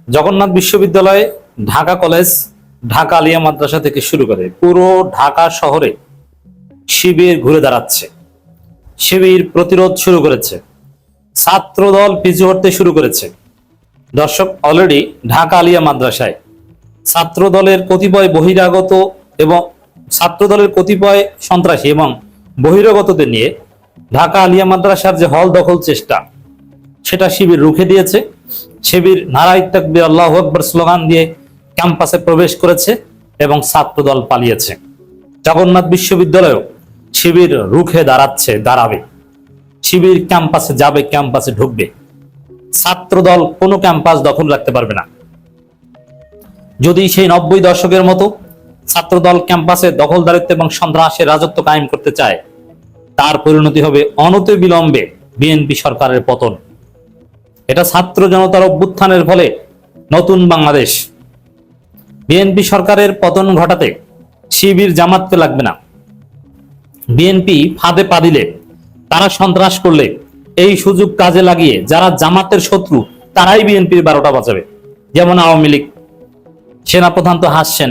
জগন্নাথ বিশ্ববিদ্যালয়, ঢাকা কলেজ, ঢাকা আলিয়া মাদ্রাসা থেকে শুরু করে পুরো ঢাকা শহরে শিবির ঘুরে দাঁড়াচ্ছে। শিবির প্রতিরোধ শুরু করেছে, ছাত্রদল পিছু হটতে শুরু করেছে। দর্শক, অলরেডি ঢাকা আলিয়া মাদ্রাসায় ছাত্রদলের কতিপয় সন্ত্রাসী এবং বহিরাগতদের নিয়ে ঢাকা আলিয়া মাদ্রাসার যে হল দখল চেষ্টা, সেটা শিবির রুখে দিয়েছে। শিবির নারায়ে তাকবীর আল্লাহু আকবার স্লোগান দিয়ে ক্যাম্পাসে প্রবেশ করেছে এবং ছাত্রদল পালিয়েছে। জগন্নাথ বিশ্ববিদ্যালয়েও শিবির রুখে দাঁড়াবে। শিবির ক্যাম্পাসে যাবে, ক্যাম্পাসে ঢুকবে। ছাত্রদল কোনো ক্যাম্পাস দখল রাখতে পারবে না। যদি সেই 90 দশকের মতো ছাত্রদল ক্যাম্পাসে দখলদারিত্ব এবং সন্ত্রাসের রাজত্ব কায়েম করতে চায়, তার পরিণতি হবে অনতিবিলম্বে বিএনপি সরকারের পতন। এটা ছাত্র জনতার অভ্যুত্থানের ফলে নতুন বাংলাদেশ। বিএনপি সরকারের পতন ঘটাতে শিবির জামাতকে লাগবে না। বিএনপি ফাঁদে পা দিলে, তারা সন্ত্রাস করলে, এই সুযোগ কাজে লাগিয়ে যারা জামাতের শত্রু তারাই বিএনপির 12টা বাজাবে। যেমন আওয়ামী লীগ, সেনাপ্রধান তো হাসছেন,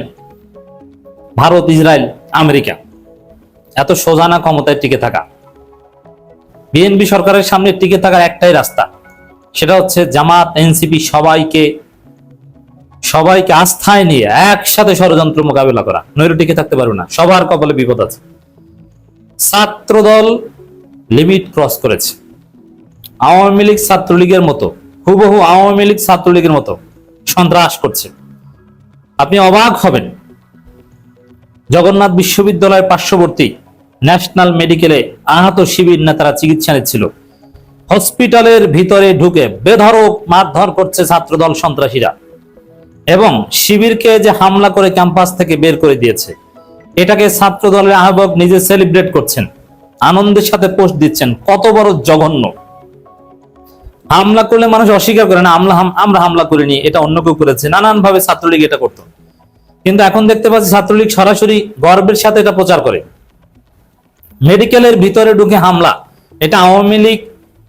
ভারত, ইসরায়েল, আমেরিকা। এত সোজা না ক্ষমতায় টিকে থাকা। বিএনপি সরকারের সামনে টিকে থাকার একটাই রাস্তা, সেটা হচ্ছে জামাত, এনসিপি সবাইকে আস্থায় নিয়ে একসাথে ষড়যন্ত্র মোকাবেলা করা। নইলে টিকে থাকতে পারবে না, সবার কপালে বিপদ আছে। ছাত্রদল লিমিট ক্রস করেছে। আওয়ামী লীগ ছাত্রলীগের মতো, হুবহু আওয়ামী লীগ ছাত্রলীগের মতো সন্ত্রাস করছে। আপনি অবাক হবেন, জগন্নাথ বিশ্ববিদ্যালয়ের পার্শ্ববর্তী ন্যাশনাল মেডিকেলে আহত শিবির নেতারা চিকিৎসা নিচ্ছিল। হসপিটালের ভিতরে ঢুকে বেধড়ক মারধর করছে ছাত্রদল সন্ত্রাসীরা এবং শিবিরকে যে হামলা করে ক্যাম্পাস থেকে বের করে দিয়েছে, এটাকে ছাত্রদলের আহ্বায়ক নিজে সেলিব্রেট করছেন, আনন্দের সাথে পোস্ট দিচ্ছেন। কত বড় জঘন্য! হামলা করলে মানুষ অস্বীকার করে না, আমরা হামলা করিনি, এটা অন্য কেউ করেছে। নানান ভাবে ছাত্রলীগ এটা করতো, কিন্তু এখন দেখতে পাচ্ছি ছাত্রলীগ সরাসরি গর্বের সাথে এটা প্রচার করে। মেডিকেলের ভিতরে ঢুকে হামলা, এটা আওয়ামী লীগ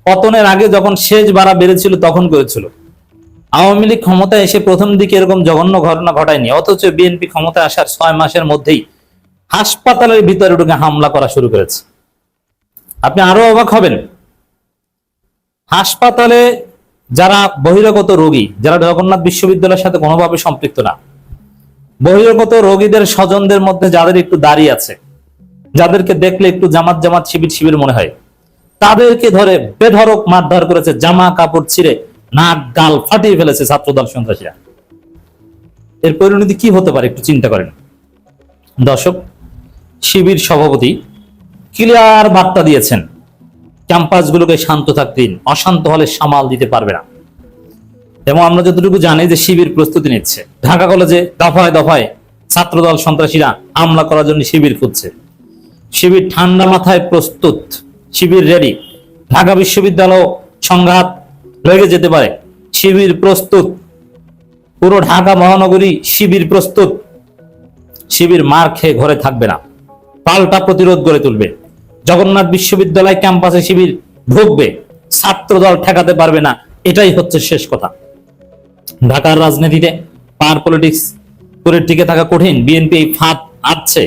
পতনের আগে যখন শেষ বাড়া বেড়েছিল তখন করেছিল। আওয়ামী লীগ ক্ষমতায় এসে প্রথম দিকে এরকম জঘন্য ঘটনা ঘটায়নি, অথচ বিএনপি ক্ষমতায় আসার 6 মাসের মধ্যেই হাসপাতালের ভিতরে ঢুকে হামলা করা শুরু করেছে। আপনি আরো অবাক হবেন, হাসপাতালে যারা বহিরাগত রোগী, যারা জগন্নাথ বিশ্ববিদ্যালয়ের সাথে কোনোভাবে সম্পৃক্ত না, বহিরাগত রোগীদের স্বজনদের মধ্যে যাদের একটু দাড়ি আছে, যাদেরকে দেখলে একটু জামাত জামাত শিবির শিবির মনে হয়, তাদেরকে ধরে বেধড়ক মারধর করেছে, জামা কাপড় ছিঁড়ে নাক গাল ফাটিয়ে ফেলেছে ছাত্রদল সন্ত্রাসীরা। এর পরিণতি কি হতে পারে একটু চিন্তা করেন। দর্শক, শিবির সভাপতি ক্লিয়ার বার্তা দিয়েছেন, ক্যাম্পাসগুলোকে শান্ত থাকতে দিন, অশান্ত হলে সামাল দিতে পারবে না। এবং আমরা যতটুকু জানি যে শিবির প্রস্তুতি নিচ্ছে। ঢাকা কলেজে দফায় দফায় ছাত্রদল সন্ত্রাসীরা হামলা করার জন্য শিবির খুঁজছে। শিবির ঠান্ডা মাথায় প্রস্তুত, শিবির রেডি। ঢাকা বিশ্ববিদ্যালয় সংঘাত লেগে যেতে পারে, শিবির প্রস্তুত। পুরো ঢাকা মহানগরী শিবির প্রস্তুত। শিবির মার খেয়ে ঘরে থাকবে না, পাল্টা প্রতিরোধ গড়ে তুলবে। জগন্নাথ বিশ্ববিদ্যালয় ক্যাম্পাসে শিবির ঢুকবে, ছাত্রদল ঠেকাতে পারবে না। এটাই হচ্ছে শেষ কথা। ঢাকার রাজনীতিতে পাওয়ার পলিটিক্স করে টিকে থাকা কঠিন। বিএনপি এই ফাঁদ আটছে,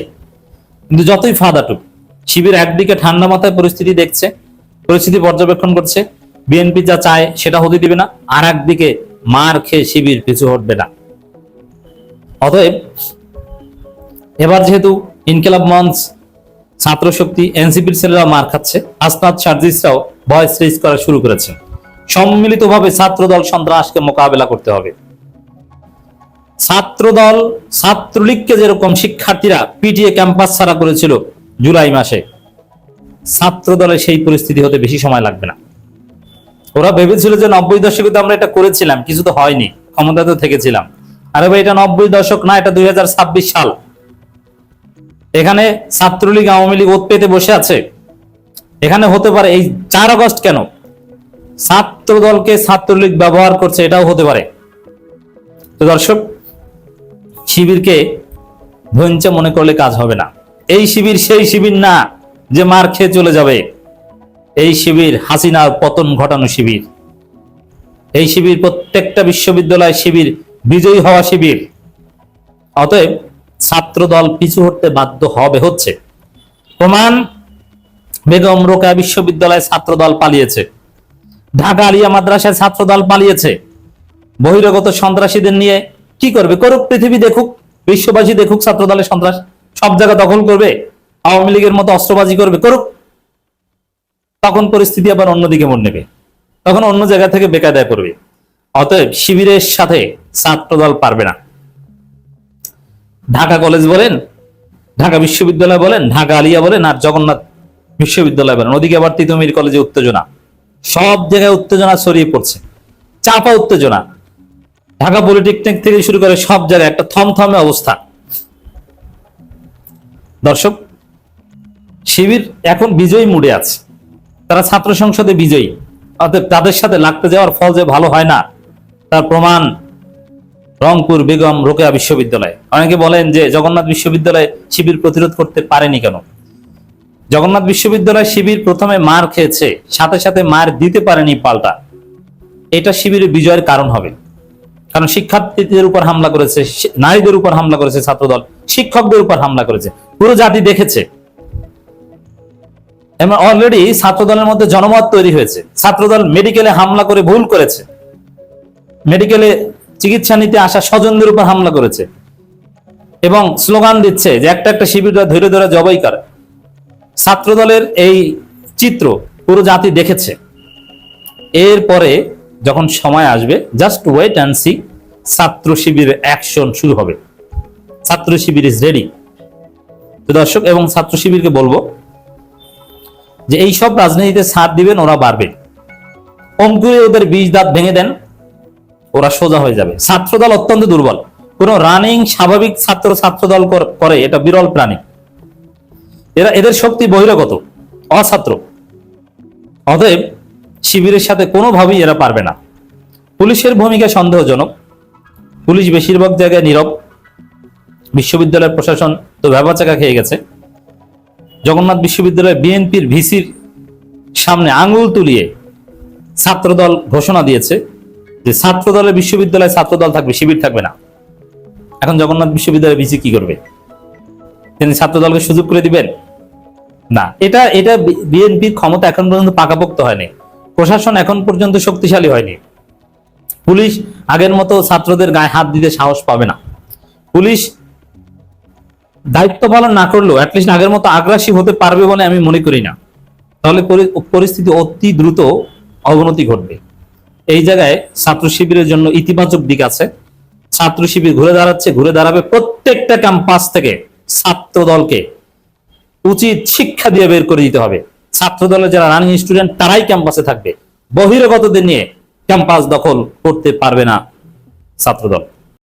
কিন্তু যতই ফাঁদ আটুক, শিবির একদিকে ঠান্ডা মাথায় পরিস্থিতি দেখছে, পরিস্থিতি পর্যবেক্ষণ করছে, বিএনপি যা চায় সেটা হতে দিবে না। আর একদিকে মার খেয়ে শিবির পিছু হটবে না। অতএব এবার যেহেতু ইনকিলাব মঞ্চ, ছাত্র শক্তি, এনসিপির ছেলেরা মার খাচ্ছে, আসনাদ সার্জিসরাও ভয়েস রেজ করা শুরু করেছে। সম্মিলিতভাবে ছাত্রদল সন্ত্রাসকে মোকাবেলা করতে হবে। ছাত্রদল, ছাত্রলীগকে যেরকম শিক্ষার্থীরা পিটিয়ে ক্যাম্পাস ছাড়া করেছিল জুলাই মাসে, ছাত্রদলের সেই পরিস্থিতি হতে বেশি সময় লাগবে না। ওরা ভেবেছিল যে 90 দশকে তো আমরা এটা করেছিলাম, কিছু তো হয়নি, ক্ষমতাতে থেকেছিলাম। আরে ভাই, এটা 90 দশক না, এটা 2026 সাল। এখানে ছাত্রলীগ আওয়ামী লীগ ওত পেতে বসে আছে। এখানে হতে পারে এই 4 আগস্ট কেন ছাত্রদলকে ছাত্রলীগ ব্যবহার করছে, এটাও হতে পারে। তো দর্শক, শিবিরকে ধৈর্য মনে করলে কাজ হবে না। এই শিবির সেই শিবির না যে মার খেয়ে চলে যাবে। এই শিবির হাসিনার পতন ঘটানো শিবির। এই শিবির প্রত্যেকটা বিশ্ববিদ্যালয় শিবির বিজয়ী হওয়া শিবির। অতএব ছাত্র দল পিছু হটতে বাধ্য হচ্ছে। প্রমাণ, বেগম রোকেয়া বিশ্ববিদ্যালয়ে ছাত্র দল পালিয়েছে, ঢাকা আলিয়া মাদ্রাসায় ছাত্র দল পালিয়েছে। বহিরাগত সন্ত্রাসীদের নিয়ে কি করবে? করুক, পৃথিবী দেখুক, বিশ্ববাসী দেখুক ছাত্র দলের সন্ত্রাস। সব জায়গা দখল করবে, আওয়ামী লীগের মতো অস্ত্রবাজি করবে, করুক। তখন পরিস্থিতি আবার অন্যদিকে মন নেবে, তখন অন্য জায়গা থেকে বেকায়দায় পড়বে। অতএব শিবিরের সাথে ছাত্র দল পারবে না। ঢাকা কলেজ বলেন, ঢাকা বিশ্ববিদ্যালয় বলেন, ঢাকা আলিয়া বলেন, আর জগন্নাথ বিশ্ববিদ্যালয় বলেন, ওদিকে আবার তিতুমির কলেজে উত্তেজনা, সব জায়গায় উত্তেজনা ছড়িয়ে পড়ছে, চাপা উত্তেজনা। ঢাকা পলিটেকনিক থেকে শুরু করে সব জায়গায় একটা থমথমে অবস্থা। দর্শক, শিবির এখন বিজয়ী মুডে আছে, তারা ছাত্র সংসদে বিজয়ী। অতএব তাদের সাথে লাগতে যাওয়ার ফল যে ভালো হয় না তার প্রমাণ রংপুর বেগম রোকেয়া বিশ্ববিদ্যালয়। অনেকে বলেন যে জগন্নাথ বিশ্ববিদ্যালয় শিবির প্রতিরোধ করতে পারেনি কেন? জগন্নাথ বিশ্ববিদ্যালয় শিবির প্রথমে মার খেয়েছে, সাথে সাথে মার দিতে পারেনি পাল্টা। এটা শিবিরের বিজয়ের কারণ হবে। কারণ শিক্ষার্থীদের উপর হামলা করেছে, নারীদের উপর হামলা করেছে ছাত্রদল, শিক্ষকদের উপর হামলা করেছে, পুরো জাতি দেখেছে। অলরেডি ছাত্রদলের মধ্যে জনমত তৈরি হয়েছে। ছাত্রদল মেডিকেলে হামলা করে ভুল করেছে, মেডিকেলে চিকিৎসা নিতে আসা স্বজনদের উপর হামলা করেছে এবং স্লোগান দিচ্ছে যে একটা একটা শিবিররা ধরে ধরে জবাই করে। ছাত্রদলের এই চিত্র পুরো জাতি দেখেছে। এরপরে যখন সময় আসবে, জাস্ট ওয়েট অ্যান্ড সি, ছাত্র শিবিরের অ্যাকশন শুরু হবে। ছাত্র শিবির ইজ রেডি। তো দর্শক এবং ছাত্র শিবিরকে বলবো যে এই সব রাজনীতিতে ছাড় দিবেন, ওরা বাড়বে। অঙ্কুরে ওদের বীজ দাঁত ভেঙে দেন, ওরা সোজা হয়ে যাবে। ছাত্রদল অত্যন্ত দুর্বল। কোন রানিং স্বাভাবিক ছাত্রদল করে এটা বিরল প্রাণী। এদের শক্তি বহিরাগত, অছাত্র। অতএব শিবিরের সাথে কোনোভাবেই এরা পারবে না। পুলিশের ভূমিকা সন্দেহজনক। পুলিশ বেশিরভাগ জায়গায় নীরব। বিশ্ববিদ্যালয়ের প্রশাসন তো ভ্যাবাচাকা খেয়ে গেছে। জগন্নাথ বিশ্ববিদ্যালয় বিএনপির ভিসির সামনে আঙুল তুলিয়ে ছাত্রদল ঘোষণা দিয়েছে যে ছাত্রদলের বিশ্ববিদ্যালয়ে ছাত্রদল থাকবে, শিবির থাকবে না। এখন জগন্নাথ বিশ্ববিদ্যালয়ের ভিসি কি করবে? তিনি ছাত্রদলকে সুযোগ করে দিবেন না। এটা বিএনপির ক্ষমতা এখন পর্যন্ত পাকাপোক্ত হয়নি, প্রশাসন এখন পর্যন্ত শক্তিশালী হয়নি। পুলিশ আগের মতো ছাত্রদের গায়ে হাত দিতে সাহস পাবে না। পুলিশ দায়িত্ব পালন না করলেও অ্যাটলিস্ট আগের মতো আগ্রাসী হতে পারবে বলে আমি মনে করি না। তাহলে পরিস্থিতি অতি দ্রুত অবনতি ঘটবে। এই জায়গায় ছাত্র শিবিরের জন্য ইতিবাচক দিক আছে। ছাত্র শিবির ঘুরে দাঁড়াচ্ছে, ঘুরে দাঁড়াবে। প্রত্যেকটা ক্যাম্পাস থেকে ছাত্র দলকে উচিত শিক্ষা দিয়ে বের করে দিতে হবে। ছাত্র দলের যারা রানিং স্টুডেন্ট তারাই ক্যাম্পাসে থাকবে, বহিরাগতদের নিয়ে ক্যাম্পাস দখল করতে পারবে না ছাত্রদল।